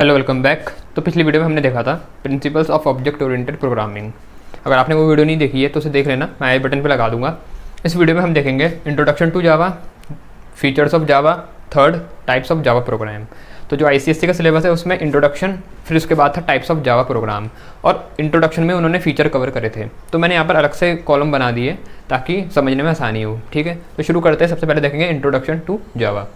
Hello, welcome back. तो पिछली video में हमने देखा था principles of object oriented programming. अगर आपने वो वीडियो नहीं देखी है तो उसे देख लेना, मैं आई बटन पे लगा दूंगा। इस वीडियो में हम देखेंगे introduction to Java, features of Java, third types of Java program. तो जो ICSE का सिलेबस है उसमें इंट्रोडक्शन, फिर उसके बाद था टाइप्स ऑफ जावा प्रोग्राम, और इंट्रोडक्शन में उन्होंने फीचर कवर करे थे। तो मैंने यहाँ पर अलग से कॉलम बना दिए ताकि समझने में आसानी हो। ठीक है, तो शुरू करते हैं। सबसे पहले देखेंगे इंट्रोडक्शन टू जावा।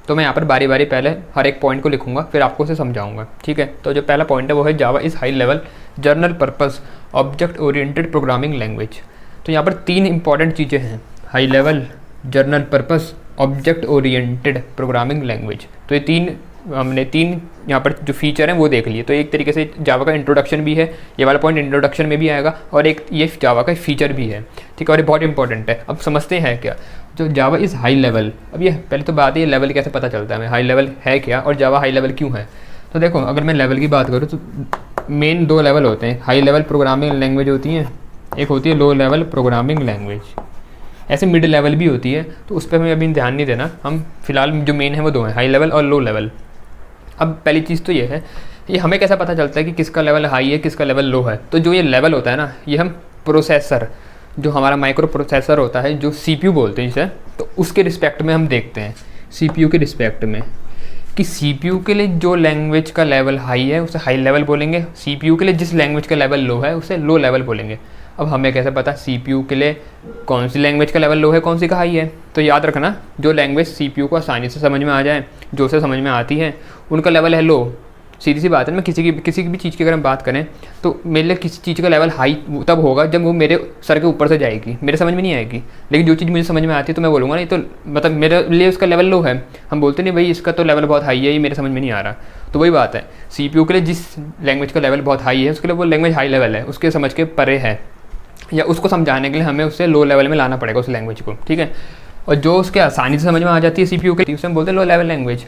तो मैं यहाँ पर बारी बारी पहले हर एक पॉइंट को लिखूंगा, फिर आपको उसे समझाऊंगा। ठीक है, तो जो पहला पॉइंट है वो है जावा is high level general purpose object oriented programming language. तो यहाँ पर तीन इंपॉर्टेंट चीज़ें हैं, high level, general purpose, object oriented programming language. तो ये हमने तीन यहाँ पर जो फीचर हैं वो देख लिए। तो एक तरीके से जावा का इंट्रोडक्शन भी है, ये वाला पॉइंट इंट्रोडक्शन में भी आएगा, और एक ये जावा का फीचर भी है। ठीक है, और ये बहुत इंपॉर्टेंट है। अब समझते हैं क्या जो जावा इज़ हाई लेवल। अब ये पहले तो बात है, ये लेवल कैसे पता चलता है हमें, हाई लेवल है क्या और जावा हाई लेवल क्यों है। तो देखो, अगर मैं लेवल की बात करूँ तो मेन दो लेवल होते हैं। हाई लेवल प्रोग्रामिंग लैंग्वेज होती है, एक होती है लो लेवल प्रोग्रामिंग लैंग्वेज। ऐसे मिड लेवल भी होती है, तो उस पर हमें अभी ध्यान नहीं देना। हम फिलहाल जो मेन है वो दो हैं, हाई लेवल और लो लेवल। अब पहली चीज़ तो ये है, ये हमें कैसा पता चलता है कि किसका लेवल हाई है, किसका लेवल लो है। तो जो ये लेवल होता है ना, ये हम प्रोसेसर, जो हमारा माइक्रो प्रोसेसर होता है, जो CPU बोलते हैं जिसे, तो उसके रिस्पेक्ट में हम देखते हैं, CPU के रिस्पेक्ट में, कि CPU के लिए जो लैंग्वेज का लेवल हाई है उसे हाई लेवल बोलेंगे, CPU के लिए जिस लैंग्वेज का लेवल लो है उसे लो लेवल बोलेंगे। अब हमें कैसे पता CPU के लिए कौन सी लैंग्वेज का लेवल लो है, कौन सी का हाई है। तो याद रखना, जो लैंग्वेज CPU को आसानी से समझ में आ जाए, जो उसे समझ में आती है, उनका लेवल है लो। सीधी सी बात है ना, किसी की भी चीज़ की अगर हम बात करें तो मेरे लिए किसी चीज़ का लेवल हाई तब होगा जब वो मेरे सर के ऊपर से जाएगी, मेरे समझ में नहीं आएगी। लेकिन जो चीज़ मुझे समझ में आती है तो मैं बोलूँगा नहीं, तो मतलब मेरे लिए उसका लेवल लो है। हम बोलते नहीं भाई इसका तो लेवल बहुत हाई है, ये मेरे समझ में नहीं आ रहा। तो वही बात है, CPU के लिए जिस लैंग्वेज का लेवल बहुत हाई है उसके लिए वो लैंग्वेज हाई लेवल है, उसके समझ के परे है, या उसको समझाने के लिए हमें उससे लो लेवल में लाना पड़ेगा उस लैंग्वेज को। ठीक है, और जो उसके आसानी से समझ में आ जाती है CPU के, उसे हम बोलते हैं लो लेवल लैंग्वेज।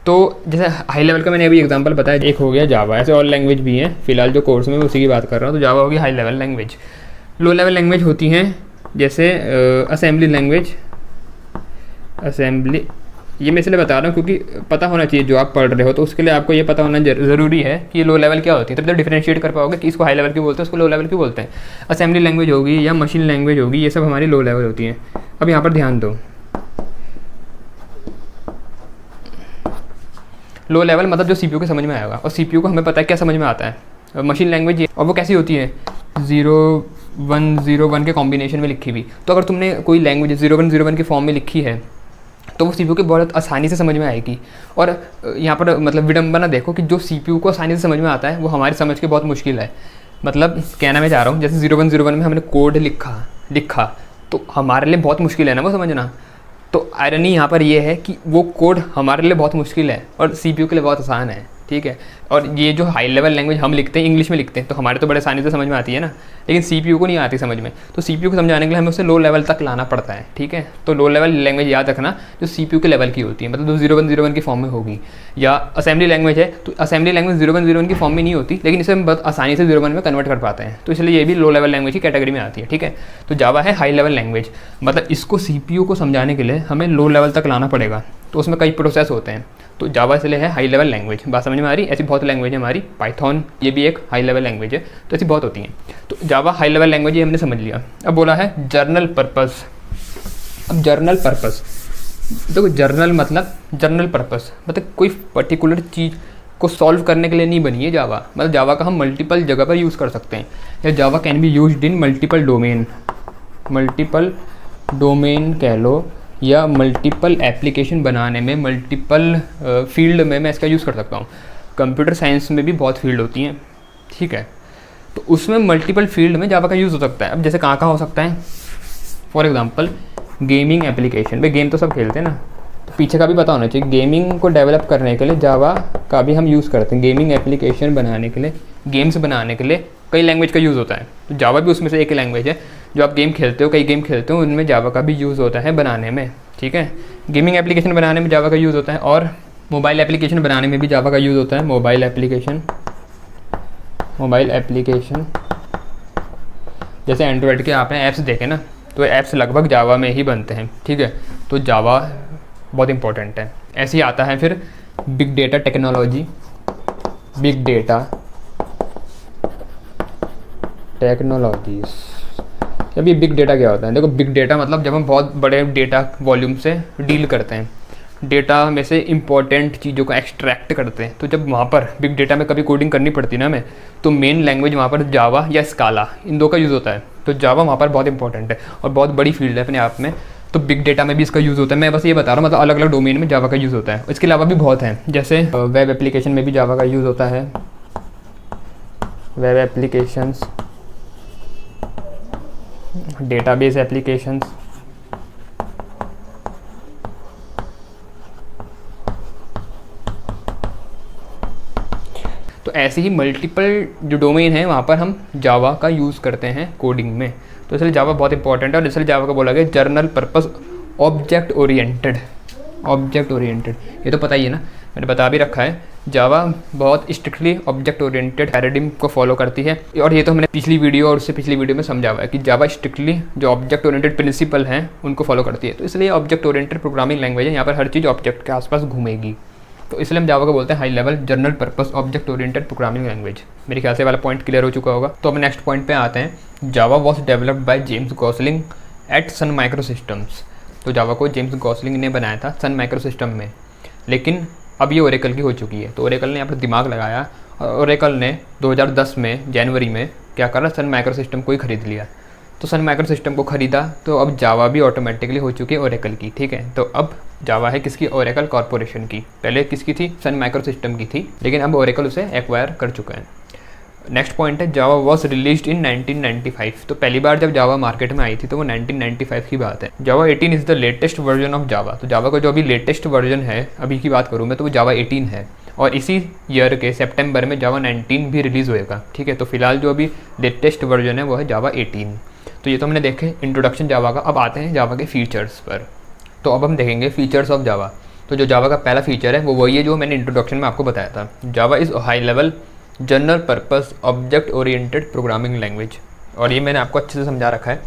तो जैसे हाई लेवल का मैंने अभी एग्जांपल बताया, एक हो गया जावा, ऐसे और लैंग्वेज भी हैं, फिलहाल जो कोर्स में उसी की बात कर रहा हूँ। तो जावा होगी high level language. Low level language होती हैं जैसे असेंबली लैंग्वेज, असेंबली, ये मैं इसलिए बता रहा हूँ क्योंकि पता होना चाहिए जो आप पढ़ रहे हो, तो उसके लिए आपको ये पता होना ज़रूरी है कि ये लो लेवल क्या होती है, तब तो डिफरेंशिएट कर पाओगे कि इसको हाई लेवल क्यों बोलते हैं, उसको लो लेवल क्यों बोलते हैं। असेंबली लैंग्वेज होगी या मशीन लैंग्वेज होगी, ये सब हमारी लो लेवल होती हैं। अब यहाँ पर ध्यान दो, लो लेवल मतलब जो CPU के समझ में आएगा, और CPU को हमें पता है क्या समझ में आता है। मशीन लैंग्वेज, और वो कैसी होती है, 0101 के कॉम्बिनेशन में लिखी हुई। तो अगर तुमने कोई लैंग्वेज 0101 के फॉर्म में लिखी है तो वो CPU के बहुत आसानी से समझ में आएगी। और यहाँ पर मतलब विडंबना देखो कि जो CPU को आसानी से समझ में आता है वो हमारी समझ के बहुत मुश्किल है। मतलब कहना मैं चाह रहा हूँ, जैसे 0101 में हमने कोड लिखा तो हमारे लिए बहुत मुश्किल है ना वो समझना। तो आयरनी यहाँ पर ये है कि वो कोड हमारे लिए बहुत मुश्किल है और CPU के लिए बहुत आसान है। ठीक है, और ये जो हाई लेवल लैंग्वेज हम लिखते हैं, इंग्लिश में लिखते हैं, तो हमारे तो बड़े आसानी से समझ में आती है ना, लेकिन CPU को नहीं आती समझ में। तो CPU को समझाने के लिए हमें उसे लो लेवल तक लाना पड़ता है। ठीक है, तो लो लेवल लैंग्वेज याद रखना जो CPU के लेवल की होती है, मतलब जो 0101 की फॉर्म में होगी। या असेंबली लैंग्वेज है तो असेंबली लैंग्वेज 0101 की फॉर्म में नहीं होती, लेकिन इसे हम बहुत आसानी से 01 में कन्वर्ट कर पाते हैं, तो इसलिए ये भी लो लेवल लैंग्वेज की कैटेगरी में आती है। ठीक है, तो जावा है हाई लेवल लैंग्वेज, मतलब इसको CPU को समझाने के लिए हमें लो लेवल तक लाना पड़ेगा, तो उसमें कई प्रोसेस होते हैं। तो जावा इसलिए है हाई लेवल लैंग्वेज। बात समझ में आ रही? ऐसी बहुत लैंग्वेज है हमारी, पाइथन ये भी एक हाई लेवल लैंग्वेज है, तो ऐसी बहुत होती हैं। तो जावा हाई लेवल लैंग्वेज ये हमने समझ लिया। अब बोला है जर्नल पर्पस। अब जर्नल पर्पस देखो, जर्नल मतलब जनरल पर्पस, मतलब कोई पर्टिकुलर चीज़ को सॉल्व करने के लिए नहीं बनी है जावा। मतलब जावा का हम मल्टीपल जगह पर यूज़ कर सकते हैं, या Java can be used in multiple domain कह लो, या मल्टीपल एप्लीकेशन बनाने में, मल्टीपल फील्ड में मैं इसका यूज़ कर सकता हूँ। कंप्यूटर साइंस में भी बहुत फील्ड होती हैं। ठीक है, तो उसमें मल्टीपल फील्ड में जावा का यूज़ हो सकता है। अब जैसे कहाँ हो सकता है, फॉर एग्जांपल गेमिंग एप्लीकेशन, भाई गेम तो सब खेलते हैं ना, तो पीछे का भी पता होना चाहिए। गेमिंग को डेवलप करने के लिए जावा का भी हम यूज़ करते हैं। गेमिंग एप्लीकेशन बनाने के लिए, गेम्स बनाने के लिए कई लैंग्वेज का यूज़ होता है, तो जावा भी उसमें से एक लैंग्वेज है। जो आप गेम खेलते हो, कई गेम खेलते हो, उनमें जावा का भी यूज़ होता है बनाने में। ठीक है, गेमिंग एप्लीकेशन बनाने में जावा का यूज़ होता है, और मोबाइल एप्लीकेशन बनाने में भी जावा का यूज़ होता है। मोबाइल एप्लीकेशन जैसे एंड्रॉयड के आपने ऐप्स देखे ना, तो ऐप्स लगभग जावा में ही बनते हैं। ठीक है, तो जावा बहुत इंपॉर्टेंट है। ऐसे ही आता है फिर big data technology, big data technologies. अब ये बिग डेटा क्या होता है? देखो, बिग डेटा मतलब जब हम बहुत बड़े डेटा वॉल्यूम से डील करते हैं, डेटा में से इंपॉर्टेंट चीज़ों को एक्सट्रैक्ट करते हैं। तो जब वहाँ पर बिग डेटा में कभी कोडिंग करनी पड़ती है ना हमें, तो मेन लैंग्वेज वहाँ पर जावा या स्काला, इन दो का यूज़ होता है। तो जावा वहाँ पर बहुत इंपॉर्टेंट है और बहुत बड़ी फील्ड है अपने आप में। तो बिग डेटा में भी इसका यूज़ होता है। मैं बस ये बता रहा हूँ, मतलब अलग अलग डोमेन में जावा का यूज़ होता है। इसके अलावा भी बहुत हैं, जैसे वेब एप्लीकेशन में भी जावा का यूज़ होता है। वेब एप्लीकेशंस, डेटाबेस एप्लीकेशंस, तो ऐसे ही मल्टीपल जो डोमेन है वहाँ पर हम जावा का यूज़ करते हैं कोडिंग में। तो इसलिए जावा बहुत इंपॉर्टेंट है और इसलिए जावा का बोला गया journal purpose object oriented. Object oriented ये तो पता ही है ना, मैंने बता भी रखा है। जावा बहुत स्ट्रिक्टली ऑब्जेक्ट ओरिएंटेड पैराडिम को फॉलो करती है और ये तो हमने पिछली वीडियो और उससे पिछली वीडियो में समझा हुआ है कि जावा स्ट्रिक्टली जो ऑब्जेक्ट ओरिएंटेड प्रिंसिपल हैं उनको फॉलो करती है। तो इसलिए ऑब्जेक्ट ओरिएंटेड प्रोग्रामिंग लैंग्वेज है, यहाँ पर हर चीज़ ऑब्जेक्ट के आसपास घूमेगी। तो इसलिए हम जावा को बोलते हैं high level general purpose object oriented programming language. मेरे ख्याल से वाला पॉइंट क्लियर हो चुका होगा। तो अब नेक्स्ट पॉइंट पे आते हैं। Java was developed by James Gosling at Sun Microsystems. तो जावा को जेम्स गॉसलिंग ने बनाया था सन माइक्रो सिस्टम में, लेकिन अब ये ओरेकल की हो चुकी है। तो ओरेकल ने यहाँ पर दिमाग लगाया और ओरेकल ने 2010 में जनवरी में क्या करा, सन माइक्रो सिस्टम को ही खरीद लिया। तो सन माइक्रो सिस्टम को खरीदा तो अब जावा भी ऑटोमेटिकली हो चुकी है ओरेकल की, ठीक है। तो अब जावा है किसकी? ओरेकल कॉर्पोरेशन की। पहले किसकी थी? सन माइक्रो सिस्टम की थी, लेकिन अब ओरेकल उसे एक्वायर कर चुका है। नेक्स्ट पॉइंट है, जावा वॉज रिलीज्ड इन 1995। तो पहली बार जब जावा मार्केट में आई थी तो वो 1995 की बात है। जावा 18 is the latest version of Java. तो जावा का जो अभी लेटेस्ट वर्जन है, अभी की बात करूँ मैं, तो वो जावा 18 है और इसी ईयर के सितंबर में जावा 19 भी रिलीज़ होएगा, ठीक है। तो फिलहाल जो अभी लेटेस्ट वर्जन है वो है जावा 18। तो ये तो हमने देखे इंट्रोडक्शन जावा का। अब आते हैं जावा के फीचर्स पर। तो अब हम देखेंगे फीचर्स ऑफ जावा। तो जो जावा का पहला फीचर है वो वही है जो मैंने इंट्रोडक्शन में आपको बताया था। जावा is high level general purpose object oriented programming language, और ये मैंने आपको अच्छे से समझा रखा है।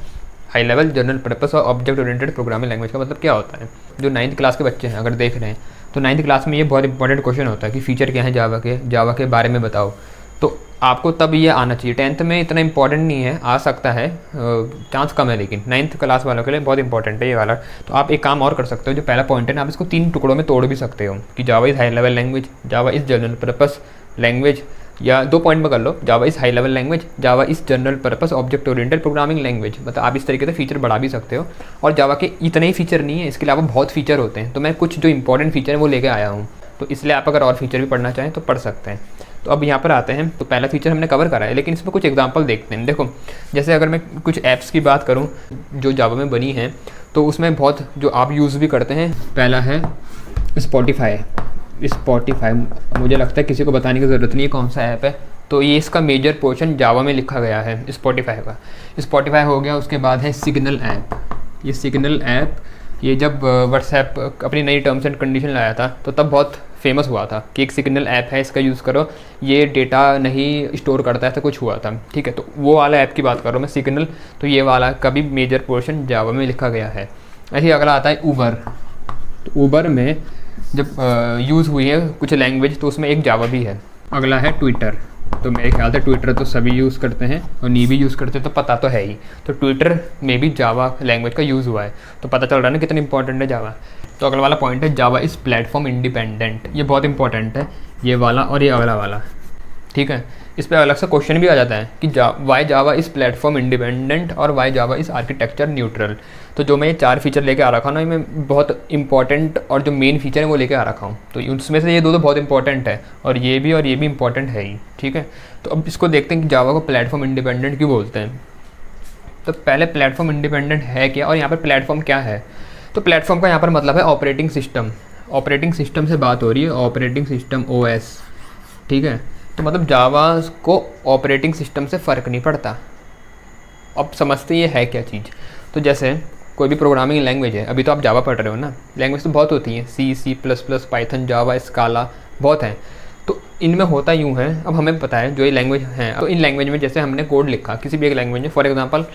हाई लेवल जनरल पर्पस और ऑब्जेक्ट ओरिएंटेड प्रोग्रामिंग लैंग्वेज का मतलब क्या होता है? जो 9th क्लास के बच्चे हैं अगर देख रहे हैं तो 9th क्लास में ये बहुत इंपॉर्टेंट क्वेश्चन होता है कि फ़ीचर क्या है जावा के बारे में बताओ। तो आपको तब ये आना चाहिए। 10th में इतना इंपॉर्टेंट नहीं है, आ सकता है, चांस कम है, लेकिन 9th क्लास वालों के लिए बहुत इंपॉर्टेंट है ये वाला। तो आप एक काम और कर सकते हो, जो पहला पॉइंट है ना, आप इसको 3 टुकड़ों में तोड़ भी सकते हो कि Java is high level language, Java is general purpose language, या 2 पॉइंट में कर लो, Java is high level language, Java is general purpose object oriented programming language. मतलब आप इस तरीके से फीचर बढ़ा भी सकते हो। और जावा के इतने ही फीचर नहीं है, इसके अलावा बहुत फीचर होते हैं। तो मैं कुछ जो इंपॉर्टेंट फीचर है वो लेके आया हूँ, तो इसलिए आप अगर और फीचर भी पढ़ना चाहें तो पढ़ सकते हैं। तो अब यहाँ पर आते हैं। तो पहला फीचर हमने कवर करा है, लेकिन इसमें कुछ एग्जांपल देखते हैं। देखो, जैसे अगर मैं कुछ ऐप्स की बात करूँ जो जावा में बनी हैं, तो उसमें बहुत जो आप यूज़ भी करते हैं, पहला है स्पॉटिफाई। मुझे लगता है किसी को बताने की ज़रूरत नहीं है कौन सा ऐप है। तो ये इसका मेजर पोर्शन जावा में लिखा गया है स्पॉटिफाई का। स्पॉटिफाई हो गया, उसके बाद है सिग्नल ऐप। ये सिग्नल ऐप, ये जब व्हाट्सएप अपनी नई टर्म्स एंड कंडीशन लाया था तो तब बहुत फेमस हुआ था कि एक सिग्नल ऐप है, इसका यूज़ करो, ये डेटा नहीं स्टोर करता है, ऐसा कुछ हुआ था, ठीक है। तो वो वाला ऐप की बात कर रहा हूँ मैं, सिग्नल। तो ये वाला का भी मेजर पोर्शन जावा में लिखा गया है। ऐसे ही अगला आता है ऊबर। तो ऊबर में जब यूज़ हुई है कुछ लैंग्वेज, तो उसमें एक जावा भी है। अगला है ट्विटर। तो मेरे ख्याल से ट्विटर तो सभी यूज़ करते हैं और नहीं भी यूज़ करते तो पता तो है ही। तो ट्विटर में भी जावा लैंग्वेज का यूज़ हुआ है, तो पता चल रहा है ना कितना इंपॉर्टेंट है जावा। तो अगला वाला पॉइंट है, जावा इज़ प्लेटफॉर्म इंडिपेंडेंट। ये बहुत इंपॉर्टेंट है, ये वाला और ये अगला वाला, ठीक है। इस पर अलग से क्वेश्चन भी आ जाता है कि why Java is platform independent और why Java is architecture neutral. तो जो मैं ये 4 फीचर लेके आ रखा हूँ ना, मैं बहुत इंपॉर्टेंट और जो मेन फीचर है वो लेके आ रखा हूँ। तो उसमें से ये दो तो बहुत इंपॉर्टेंट है और ये भी इंपॉर्टेंट है ही, ठीक है। तो अब इसको देखते हैं कि जावा को प्लेटफॉर्म इंडिपेंडेंट क्यों बोलते हैं। तो पहले प्लेटफॉर्म इंडिपेंडेंट है क्या और यहाँ पर प्लेटफॉर्म क्या है। तो प्लेटफॉर्म का यहाँ पर मतलब है ऑपरेटिंग सिस्टम। ऑपरेटिंग सिस्टम से बात हो रही है, ऑपरेटिंग सिस्टम OS, ठीक है। तो मतलब जावा को ऑपरेटिंग सिस्टम से फ़र्क नहीं पड़ता। अब समझते ये है क्या चीज़। तो जैसे कोई भी प्रोग्रामिंग लैंग्वेज है, अभी तो आप जावा पढ़ रहे हो ना, लैंग्वेज तो बहुत होती हैं, C++, पाइथन, जावा, स्काला, बहुत हैं। तो इनमें होता यूँ है, अब हमें पता है जो ये लैंग्वेज हैं, तो इन लैंग्वेज में जैसे हमने कोड लिखा किसी भी एक लैंग्वेज में, फॉर एग्जांपल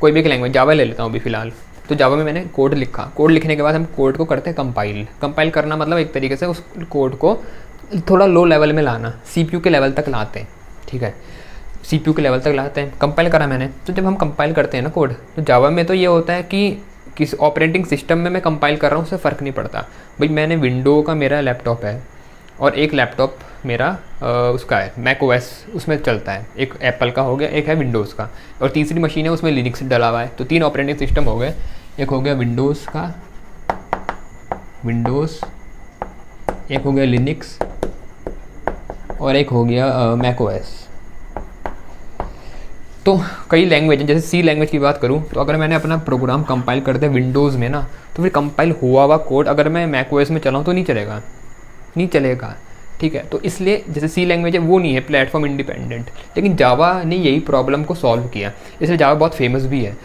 कोई भी एक लैंग्वेज, जावा ले लेता हूँ अभी फ़िलहाल, तो जावा में मैंने कोड लिखा, कोड लिखने के बाद हम कोड को करते हैं कंपाइल। कंपाइल करना मतलब एक तरीके से उस कोड को थोड़ा लो लेवल में लाना, CPU के लेवल तक लाते हैं, ठीक है, CPU के लेवल तक लाते हैं। कंपाइल करा मैंने, तो जब हम कंपाइल करते हैं ना कोड, तो जावा में तो ये होता है कि किस ऑपरेटिंग सिस्टम में मैं कंपाइल कर रहा हूँ उससे फ़र्क नहीं पड़ता। भाई मैंने विंडो का मेरा लैपटॉप है और एक लैपटॉप मेरा उसका है मैक OS, उसमें चलता है, एक एप्पल का हो गया, एक है विंडोज़ का, और तीसरी मशीन है उसमें लिनक्स डला हुआ है। तो 3 ऑपरेटिंग सिस्टम हो गए, एक हो गया विंडोज़ का, विंडोज़, एक हो गया लिनक्स और एक हो गया मैक OS। तो कई लैंग्वेज हैं, जैसे C लैंग्वेज की बात करूँ तो अगर मैंने अपना प्रोग्राम कंपाइल कर दिया विंडोज़ में ना, तो फिर कंपाइल हुआ हुआ कोड अगर मैं मैक OS में चलाऊँ तो नहीं चलेगा, नहीं चलेगा, ठीक है। तो इसलिए जैसे C लैंग्वेज है वो नहीं है प्लेटफॉर्म इंडिपेंडेंट, लेकिन जावा ने यही प्रॉब्लम को सॉल्व किया, इसलिए जावा बहुत फेमस भी है।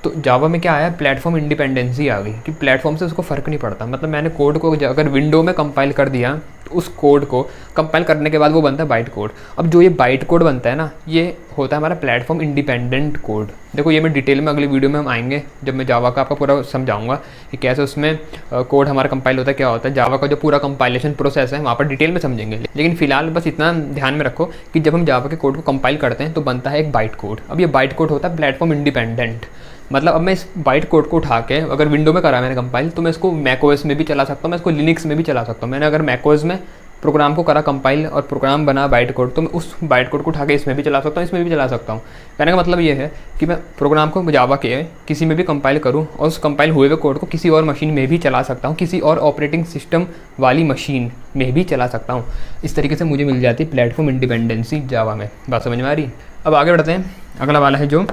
तो जावा में क्या आया, प्लेटफॉर्म इंडिपेंडेंसी आ गई कि प्लेटफॉर्म से उसको फ़र्क नहीं पड़ता। मतलब मैंने कोड को अगर विंडो में कंपाइल कर दिया तो उस कोड को कंपाइल करने के बाद वो बनता है बाइट कोड। अब जो ये बाइट कोड बनता है ना, ये होता है हमारा प्लेटफॉर्म इंडिपेंडेंट कोड। देखो ये मैं डिटेल में अगली वीडियो में हम आएंगे जब मैं जावा का आपका पूरा समझाऊंगा कि कैसे उसमें कोड हमारा कंपाइल होता है, क्या होता है, जावा का जो पूरा कंपाइलेशन प्रोसेस है वहाँ पर डिटेल में समझेंगे। लेकिन फिलहाल बस इतना ध्यान में रखो कि जब हम जावा के कोड को कंपाइल करते हैं तो बनता है एक बाइट कोड। अब ये बाइट कोड होता है प्लेटफॉर्म इंडिपेंडेंट, मतलब अब मैं इस बाइट कोड को उठा के अगर विंडो में करा मैंने कंपाइल तो मैं इसको मैक OS में भी चला सकता हूँ, मैं इसको लिनक्स में भी चला सकता हूँ। मैंने अगर मैक OS में प्रोग्राम को करा कंपाइल और प्रोग्राम बना बाइट कोड, तो मैं उस बाइट कोड को उठा के इसमें भी चला सकता हूँ, इसमें भी चला सकता हूँ। कहने का मतलब ये है कि मैं प्रोग्राम को जावा के किसी में भी कंपाइल करूँ और उस कंपाइल हुए हुए कोड को किसी और मशीन में भी चला सकता हूँ, किसी और ऑपरेटिंग सिस्टम वाली मशीन में भी चला सकता हूँ। इस तरीके से मुझे मिल जाती है प्लेटफॉर्म इंडिपेंडेंसी जावा में। बात समझ में आ रही? अब आगे बढ़ते हैं, अगला वाला है जो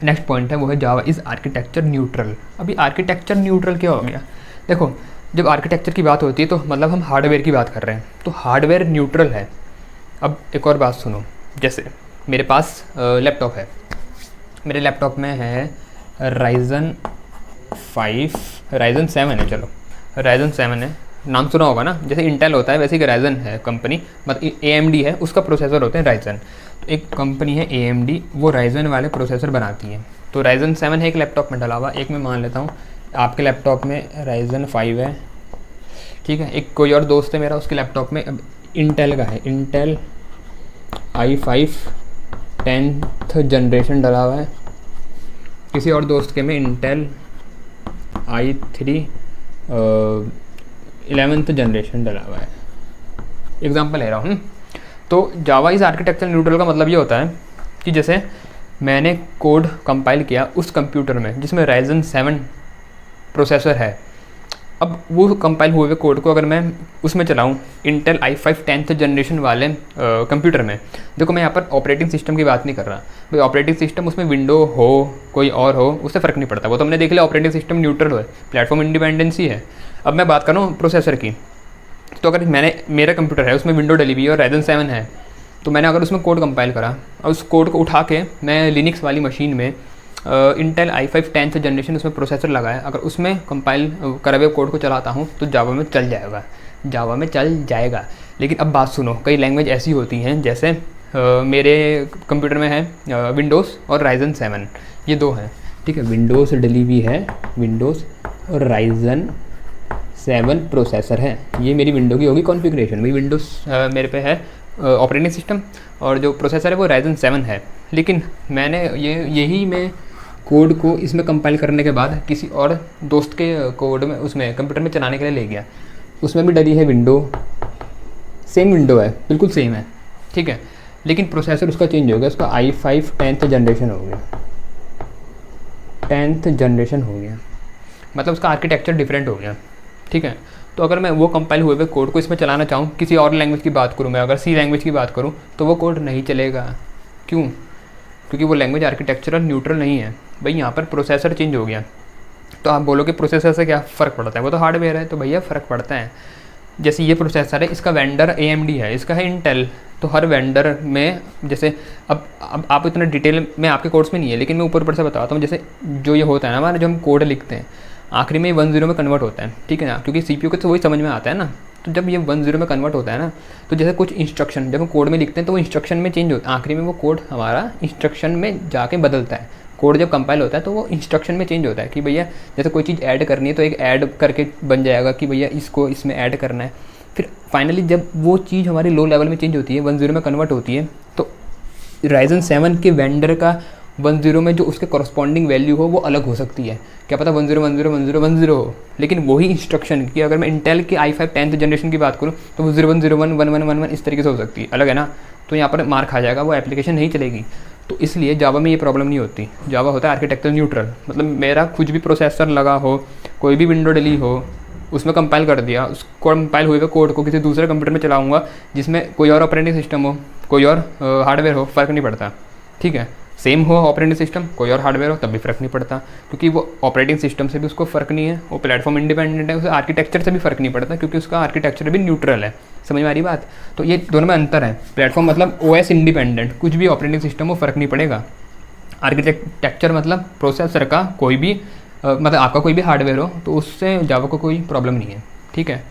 नेक्स्ट पॉइंट है वो है जावा इज़ आर्किटेक्चर न्यूट्रल। अभी आर्किटेक्चर न्यूट्रल क्या हो गया? देखो जब आर्किटेक्चर की बात होती है तो मतलब हम हार्डवेयर की बात कर रहे हैं, तो हार्डवेयर न्यूट्रल है। अब एक और बात सुनो, जैसे मेरे पास लैपटॉप है, मेरे लैपटॉप में है Ryzen 7 है, चलो Ryzen 7 है, नाम सुना होगा ना, जैसे इंटेल होता है वैसे ही Ryzen है कंपनी, मतलब AMD है, उसका प्रोसेसर होते हैं Ryzen। तो एक कंपनी है AMD, वो Ryzen वाले प्रोसेसर बनाती है। तो Ryzen 7 है एक लैपटॉप में डला हुआ, एक मैं मान लेता हूँ आपके लैपटॉप में Ryzen 5 है, ठीक है। एक कोई और दोस्त है मेरा, उसके लैपटॉप में अब इंटेल का है, इंटेल i5 10th जनरेशन डला हुआ है। किसी और दोस्त के में इंटेल i3 11th जनरेशन डला हुआ है, एग्जाम्पल ले रहा हूँ। तो जावा इस आर्किटेक्चर न्यूट्रल का मतलब ये होता है कि जैसे मैंने कोड कंपाइल किया उस कंप्यूटर में जिसमें Ryzen 7 प्रोसेसर है, अब वो कंपाइल हुए हुए कोड को अगर मैं उसमें चलाऊं इंटेल i5 10th जनरेशन वाले कंप्यूटर में, देखो मैं यहाँ पर ऑपरेटिंग सिस्टम की बात नहीं कर रहा भाई, ऑपरेटिंग सिस्टम उसमें विंडो हो कोई और हो उससे फ़र्क नहीं पड़ता, वो तो हमने देख लिया ऑपरेटिंग सिस्टम न्यूट्रल है, प्लेटफॉर्म इंडिपेंडेंसी है। अब मैं बात कर रहा हूँ प्रोसेसर की, तो अगर मेरा कंप्यूटर है उसमें विंडो डली हुई है और Ryzen 7 है, तो मैंने अगर उसमें कोड कंपाइल करा और उस कोड को उठा के मैं लिनक्स वाली मशीन में इंटेल i5 10th जनरेशन उसमें प्रोसेसर लगाया, अगर उसमें कंपाइल करे हुए कोड को चलाता हूँ तो जावा में चल जाएगा, जावा में चल जाएगा। लेकिन अब बात सुनो, कई लैंग्वेज ऐसी होती हैं, जैसे मेरे कंप्यूटर में है विंडोज़ और Ryzen 7, ये दो हैं, ठीक है। विंडोज़ डली हुई है, विंडोज़ और Ryzen 7 प्रोसेसर है, ये मेरी विंडो की होगी कॉन्फ़िगरेशन। भाई विंडोज़ मेरे पे है ऑपरेटिंग सिस्टम और जो प्रोसेसर है वो Ryzen 7 है, लेकिन मैंने यही मैं कोड को इसमें कंपाइल करने के बाद किसी और दोस्त के कोड में उसमें कंप्यूटर में चलाने के लिए ले गया, उसमें भी डली है विंडो, सेम विंडो है, बिल्कुल सेम है, ठीक है, लेकिन प्रोसेसर उसका चेंज हो गया, उसका i5 10th जनरेशन हो गया, 10th जनरेशन हो गया, मतलब उसका आर्किटेक्चर डिफरेंट हो गया, ठीक है। तो अगर मैं वो कंपाइल हुए हुए कोड को इसमें चलाना चाहूँ, किसी और लैंग्वेज की बात करूँ, मैं अगर C लैंग्वेज की बात करूँ तो वो कोड नहीं चलेगा। क्यों? क्योंकि वो लैंग्वेज आर्किटेक्चरल न्यूट्रल नहीं है। भाई यहाँ पर प्रोसेसर चेंज हो गया, तो आप बोलो कि प्रोसेसर से क्या फ़र्क पड़ता है, वो तो हार्डवेयर है, तो भैया फ़र्क पड़ता है। जैसे ये प्रोसेसर है, इसका वेंडर AMD है, इसका है इंटेल, तो हर वेंडर में जैसे अब आप इतना डिटेल में आपके कोर्स में नहीं है, लेकिन मैं ऊपर से बताता हूँ। जैसे जो ये होता है ना हमारा, जो हम कोड लिखते हैं आखिरी में 1 0 में कन्वर्ट होता है, ठीक है ना, क्योंकि CPU को तो वही समझ में आता है ना। तो जब ये 1 0 में कन्वर्ट होता है ना, तो जैसे कुछ इंस्ट्रक्शन जब हम कोड में लिखते हैं तो वो इंस्ट्रक्शन में चेंज होता है, आखिरी में वो कोड हमारा इंस्ट्रक्शन में जाके बदलता है, कोड जब कंपाइल होता है तो वो इंस्ट्रक्शन में चेंज होता है कि भैया जैसे कोई चीज़ ऐड करनी है तो एक ऐड करके बन जाएगा कि भैया इसको इसमें ऐड करना है। फिर फाइनली जब वो चीज़ हमारी लो लेवल में चेंज होती है, 10 में कन्वर्ट होती है, तो Ryzen 7 के वेंडर का 10 में जो उसके कॉरस्पॉन्डिंग वैल्यू हो वो अलग हो सकती है। क्या पता 10 हो, लेकिन वही इंस्ट्रक्शन की अगर मैं इंटेल के i5 10th जनरेशन की बात करूँ तो वो 01011111 इस तरीके से हो सकती है, अलग है ना। तो यहाँ पर मार खा जाएगा, वो एप्लीकेशन नहीं चलेगी। तो इसलिए जावा में ये प्रॉब्लम नहीं होती। जावा होता है आर्किटेक्चर न्यूट्रल, मतलब मेरा कुछ भी प्रोसेसर लगा हो, कोई भी विंडो डली हो, उसमें कंपाइल कर दिया, उस कंपाइल हुए कोड को किसी दूसरे कंप्यूटर में चलाऊंगा जिसमें कोई और ऑपरेटिंग सिस्टम हो, कोई और हार्डवेयर हो, फ़र्क नहीं पड़ता, ठीक है। सेम हो ऑपरेटिंग सिस्टम, कोई और हार्डवेयर हो, तब भी फ़र्क नहीं पड़ता, क्योंकि वो ऑपरेटिंग सिस्टम से भी उसको फ़र्क नहीं है, वो प्लेटफॉर्म इंडिपेंडेंट है, उसे आर्किटेक्चर से भी फ़र्क नहीं पड़ता क्योंकि उसका आर्किटेक्चर भी न्यूट्रल है। समझ में आ रही बात? तो ये दोनों में अंतर है। प्लेटफॉर्म मतलब OS इंडिपेंडेंट, कुछ भी ऑपरेटिंग सिस्टम हो फ़र्क नहीं पड़ेगा। आर्किटेक्चर मतलब प्रोसेसर का कोई भी मतलब आपका कोई भी हार्डवेयर हो तो उससे जावा को कोई प्रॉब्लम नहीं है, ठीक है।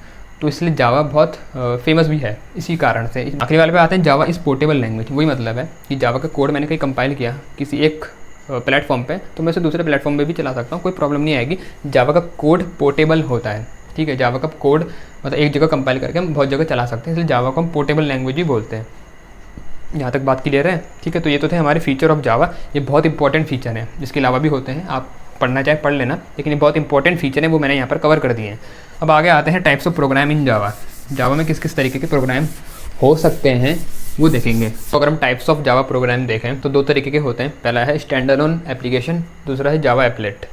तो इसलिए जावा बहुत फेमस भी है इसी कारण से। आखिरी वाले पे आते हैं, जावा इज़ पोर्टेबल लैंग्वेज। वही मतलब है कि जावा का कोड मैंने कहीं कंपाइल किया किसी एक प्लेटफॉर्म पे, तो मैं उसे दूसरे प्लेटफॉर्म पे भी चला सकता हूँ, कोई प्रॉब्लम नहीं आएगी। जावा का कोड पोर्टेबल होता है, ठीक है। जावा का कोड मतलब एक जगह कंपाइल करके हम बहुत जगह चला सकते हैं, इसलिए जावा को हम पोर्टेबल लैंग्वेज भी बोलते हैं। यहाँ तक बात क्लियर है, ठीक है। तो ये तो थे हमारे फीचर ऑफ जावा। ये बहुत इंपॉर्टेंट फीचर है, इसके अलावा भी होते हैं, आप पढ़ना चाहे पढ़ लेना, लेकिन ये बहुत इंपॉर्टेंट फीचर है, वो मैंने यहाँ पर कवर कर दिए हैं। अब आगे आते हैं टाइप्स ऑफ प्रोग्राम इन जावा। जावा में किस किस तरीके के प्रोग्राम हो सकते हैं वो देखेंगे। तो अगर हम टाइप्स ऑफ जावा प्रोग्राम देखें तो 2 तरीके के होते हैं। पहला है स्टैंड अलोन एप्लीकेशन, दूसरा है जावा एप्लेट।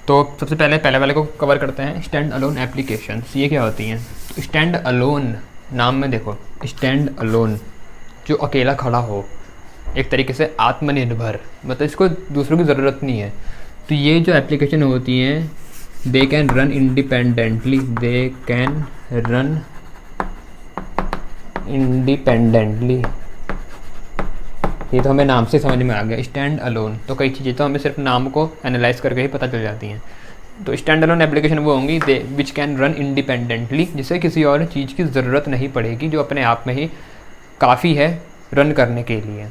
तो सबसे पहले वाले को कवर करते हैं, स्टैंड अलोन एप्लीकेशन। ये क्या होती हैं? तो स्टैंड अलोन नाम में देखो, स्टैंड अलोन जो अकेला खड़ा हो, एक तरीके से आत्मनिर्भर, मतलब इसको दूसरों की ज़रूरत नहीं है। तो ये जो एप्लीकेशन होती हैं they can run independently, they can run independently. ये तो हमें नाम से समझ में आ गया, स्टैंड अलोन। तो कई चीज़ें तो हमें सिर्फ नाम को एनालाइज करके ही पता चल जाती हैं। तो स्टैंड अलोन एप्लीकेशन वो होंगी विच कैन रन इंडिपेंडेंटली, जिसे किसी और चीज़ की ज़रूरत नहीं पड़ेगी, जो अपने आप में ही काफ़ी है रन करने के लिए।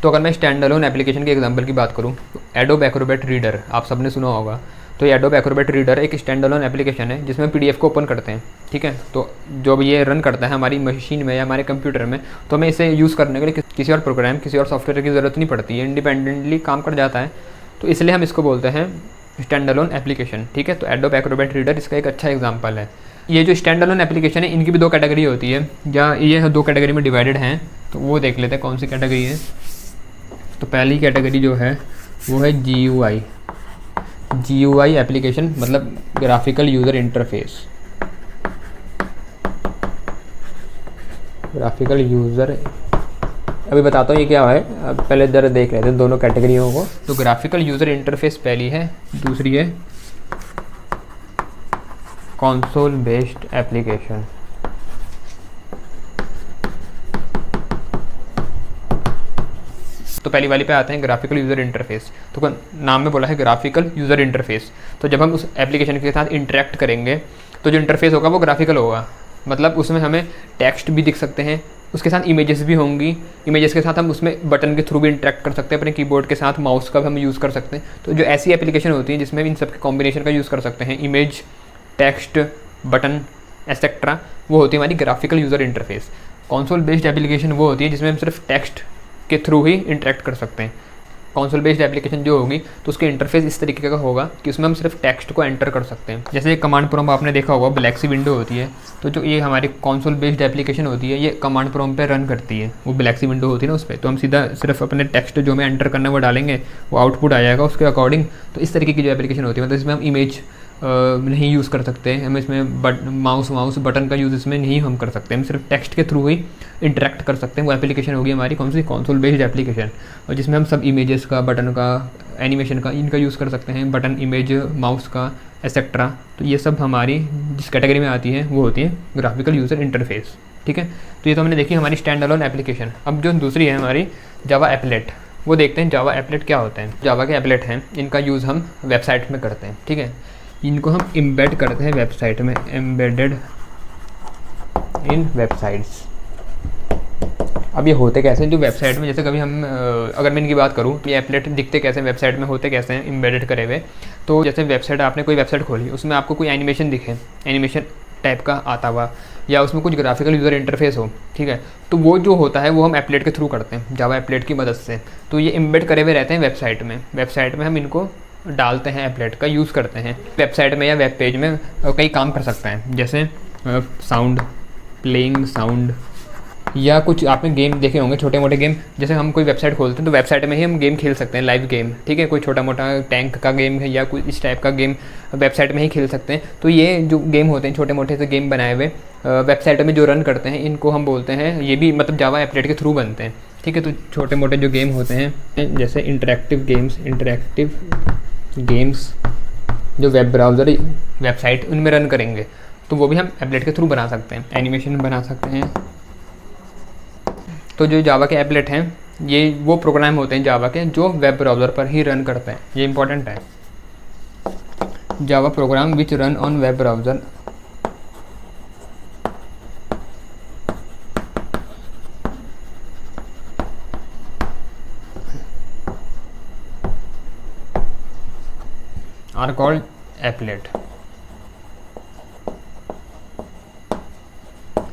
तो अगर मैं स्टैंड अलोन एप्लीकेशन के एग्जांपल की बात करूं तो एडोब एक्रोबैट रीडर आप सबने सुना होगा। तो ये एडोब एक्रोबैट रीडर एक स्टैंड अलोन एप्लीकेशन है जिसमें PDF को ओपन करते हैं, ठीक है। तो जो भी ये रन करता है हमारी मशीन में या हमारे कंप्यूटर में, तो हमें इसे यूज़ करने के लिए किसी और प्रोग्राम, किसी और सॉफ्टवेयर की ज़रूरत नहीं पड़ती है, इंडिपेंडेंटली काम कर जाता है। तो इसलिए हम इसको बोलते हैं स्टैंड अलोन एप्लीकेशन, ठीक है। तो एडोब एक्रोबैट रीडर इसका एक अच्छा एग्जाम्पल है। ये जो स्टैंड अलोन एप्लीकेशन है इनकी भी 2 कैटेगरी होती है, या ये 2 कैटेगरी में डिवाइडेड हैं। तो वो देख लेते हैं कौन सी कैटेगरी है। तो पहली कैटेगरी जो है वो है GUI एप्लीकेशन, मतलब graphical user interface. Graphical user, अभी बताता हूँ ये क्या है, अब पहले जरा देख लेते हैं दोनों कैटेगरियों को। तो ग्राफिकल यूज़र इंटरफेस पहली है, दूसरी है कंसोल बेस्ड एप्लीकेशन। तो पहली वाली पे आते हैं ग्राफिकल यूज़र इंटरफेस। तो नाम में बोला है ग्राफिकल यूज़र इंटरफेस। तो जब हम उस एप्लीकेशन के साथ इंटरेक्ट करेंगे तो जो इंटरफेस होगा वो ग्राफिकल होगा, मतलब उसमें हमें टेक्स्ट भी दिख सकते हैं, उसके साथ इमेजेस भी होंगी, इमेजेस के साथ हम उसमें बटन के थ्रू भी इंटरेक्ट कर सकते हैं, अपने कीबोर्ड के साथ माउस का भी हम यूज़ कर सकते हैं। तो जो ऐसी एप्लीकेशन होती है जिसमें इन सब के कॉम्बिनेशन का यूज़ कर सकते हैं, इमेज, टेक्स्ट, बटन एसेट्रा, वो होती है हमारी graphical user interface. Console based application वो होती है जिसमें हम सिर्फ टेक्स्ट के थ्रू ही इंटरेक्ट कर सकते हैं। कंसोल बेस्ड एप्लीकेशन जो होगी तो उसके इंटरफेस इस तरीके का होगा कि उसमें हम सिर्फ टेक्स्ट को एंटर कर सकते हैं। जैसे ये कमांड प्रॉम्प्ट आपने देखा होगा, ब्लैक सी विंडो होती है। तो जो ये हमारी कंसोल बेस्ड एप्लीकेशन होती है ये कमांड प्रॉम्प्ट पे रन करती है, वो ब्लैक सी विंडो होती है ना उस पर। तो हम सीधा सिर्फ अपने टेक्स्ट जो हमें एंटर करना है वो डालेंगे, वो आउटपुट आ जाएगा उसके अकॉर्डिंग। तो इस तरीके की जो एप्लीकेशन होती है, मतलब इसमें हम इमेज नहीं यूज़ कर सकते, हम इसमें माउस बटन का यूज़ इसमें नहीं हम कर सकते, हम सिर्फ टेक्स्ट के थ्रू ही इंटरेक्ट कर सकते हैं। वो एप्लीकेशन होगी हमारी कौन सी, कंसोल बेस्ड एप्लीकेशन, और जिसमें हम सब इमेजेस का, बटन का, एनिमेशन का, इनका यूज़ कर सकते हैं, बटन, इमेज, माउस का एसेट्रा। तो ये सब हमारी जिस कैटेगरी में आती है वो होती है ग्राफिकल यूज़र इंटरफेस, ठीक है। तो ये तो हमने देखी हमारी स्टैंड अलोन एप्लीकेशन। अब जो दूसरी है हमारी जावा एप्लेट, वो देखते हैं जावा एप्लेट क्या होते हैं। जावा के एप्लेट हैं, इनका यूज़ हम वेबसाइट में करते हैं, ठीक है। इनको हम एम्बेड करते हैं वेबसाइट में, एम्बेडेड इन वेबसाइट्स। अब ये होते कैसे हैं जो वेबसाइट में, जैसे कभी हम अगर मैं इनकी बात करूँ तो ये एप्लेट दिखते कैसे हैं वेबसाइट में, होते कैसे हैं एम्बेडेड करे हुए। तो जैसे वेबसाइट, आपने कोई वेबसाइट खोली, उसमें आपको कोई एनिमेशन दिखे, एनिमेशन टाइप का आता हुआ, या उसमें कुछ ग्राफिकल यूज़र इंटरफेस हो, ठीक है, तो वो जो होता है वो हम एप्लेट के थ्रू करते हैं, जावा एप्लेट की मदद से। तो ये एम्बेड करे हुए रहते हैं वेबसाइट में हम इनको डालते हैं, एप्लेट का यूज़ करते हैं वेबसाइट में या वेब पेज में कई काम कर सकते हैं, जैसे साउंड, प्लेइंग साउंड, या कुछ आपने गेम देखे होंगे, छोटे मोटे गेम, जैसे हम कोई वेबसाइट खोलते हैं तो वेबसाइट में ही हम गेम खेल सकते हैं, लाइव गेम, ठीक है, कोई छोटा मोटा टैंक का गेम है या कोई इस टाइप का गेम वेबसाइट में ही खेल सकते हैं। तो ये जो गेम होते हैं छोटे मोटे से गेम बनाए हुए वेबसाइट में जो रन करते हैं, इनको हम बोलते हैं, ये भी मतलब जावा एप्लेट के थ्रू बनते हैं, ठीक है। तो छोटे मोटे जो गेम होते हैं जैसे इंटरेक्टिव गेम्स जो वेब ब्राउज़र वेबसाइट उनमें रन करेंगे, तो वो भी हम एप्लेट के थ्रू बना सकते हैं, एनिमेशन बना सकते हैं। तो जो जावा के एप्लेट हैं ये वो प्रोग्राम होते हैं जावा के जो वेब ब्राउज़र पर ही रन करते हैं, ये इंपॉर्टेंट है। Java program which run on web browser are called applet.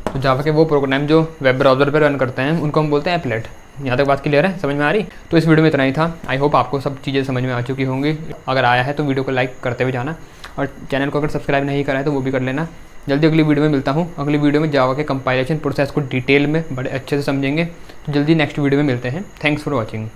तो जावा के वो प्रोग्राम जो वेब ब्राउज़र पे रन करते हैं उनको हम बोलते हैं एप्लेट। यहाँ तक बात क्लियर है, समझ में आ रही? तो इस वीडियो में इतना ही था। आई होप आपको सब चीज़ें समझ में आ चुकी होंगी। अगर आया है तो वीडियो को लाइक करते हुए जाना, और चैनल को अगर सब्सक्राइब नहीं करा है तो वो भी कर लेना। जल्दी अगली वीडियो में मिलता हूँ। अगली वीडियो में जावा के कंपाइलेशन प्रोसेस को डिटेल में बड़े अच्छे से समझेंगे। तो जल्दी नेक्स्ट वीडियो में मिलते हैं। Thanks for watching.